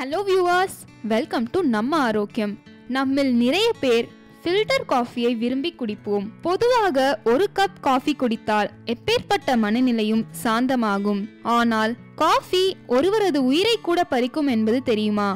Hello viewers, welcome to நம்ம ஆரோக்கியம். நம்மில் நிறைய பேர் ஃபில்டர் காஃபியை விரும்பி குடிப்போம். பொதுவாக ஒரு கப் காஃபி குடித்தால் எப்பேற்பட்ட மனநிலையும் சாந்தமாகும். ஆனால் காஃபி ஒருவரது உயிரை கூட பறிக்கும் என்பது தெரியுமா?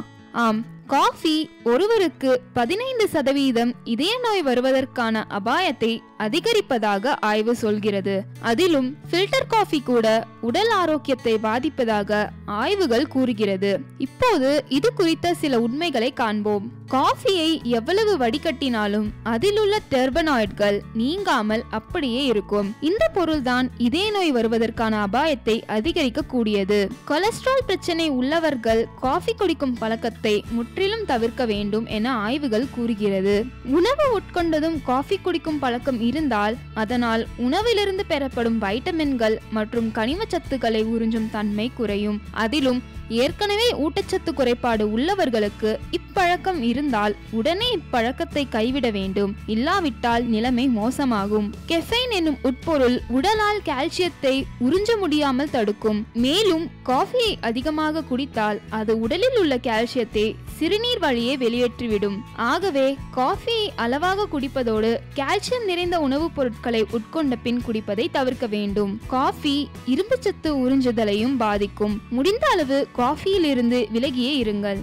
ஆம், காஃபி ஒருவருக்கு 15% இதய நோய் வருவதற்கான அபாயத்தை அதிகரிப்பதாக ஆய்வு சொல்கிறது. அதிலும் ஃபில்டர் காஃபி கூட உடல் ஆரோக்கியத்தை பாதிப்பதாக ஆய்வுகள் கூறுகிறது. இப்போது இது குறித்த சில உண்மைகளை காண்போம். காஃபியை எவ்வளவு வடிகட்டினாலும் அதில் உள்ள டெர்பனாய்டுகள் நீங்காமல் அப்படியே இருக்கும். இந்த பொருள்தான் இதய நோய் வருவதற்கான அபாயத்தை அதிகரிக்க கூடியது. கொலஸ்ட்ரால் பிரச்சனை உள்ளவர்கள் காஃபி குடிக்கும் பழக்கத்தை முற்றிலும் தவிர்க்க வேண்டும் என ஆய்வுகள் கூறுகிறது. உணவு உட்கொண்டதும் காஃபி குடிக்கும் பழக்கம் இருந்தால் அதனால் உணவிலிருந்து பெறப்படும் வைட்டமின்கள் மற்றும் கனிம சத்துக்களை உறிஞ்சும் தன்மை குறையும். அதிலும் ஏற்கனவே ஊட்டச்சத்து குறைபாடு உள்ளவர்களுக்கு இப்பழக்கம் இருந்தால் உடனே இப்பழக்கத்தை கைவிட வேண்டும். இல்லாவிட்டால் நிலைமை மோசமாகும். கெஃபைன் என்னும் உட்பொருள் உடலால் கால்சியத்தை உறிஞ்ச முடியாமல் தடுக்கும். மேலும் காஃபியை அதிகமாக குடித்தால் அது உடலில் உள்ள கால்சியத்தை சிறுநீர் வழியே வெளியேற்றிவிடும். ஆகவே காஃபியை அளவாக குடிப்பதோடு கால்சியம் நிறைந்த உணவுப் பொருட்களை உட்கொண்ட பின் குடிப்பதை தவிர்க்க வேண்டும். காஃபி இரும்புச்சத்து உறிஞ்சுதலையும் பாதிக்கும். முடிந்த அளவு காஃபியில் இருந்து விலகியே இருங்கள்.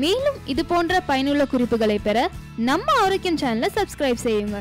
மேலும் இது போன்ற பயனுள்ள குறிப்புகளை பெற நம்ம ஆரோக்கியம் சேனலை சப்ஸ்கிரைப் செய்யுங்க.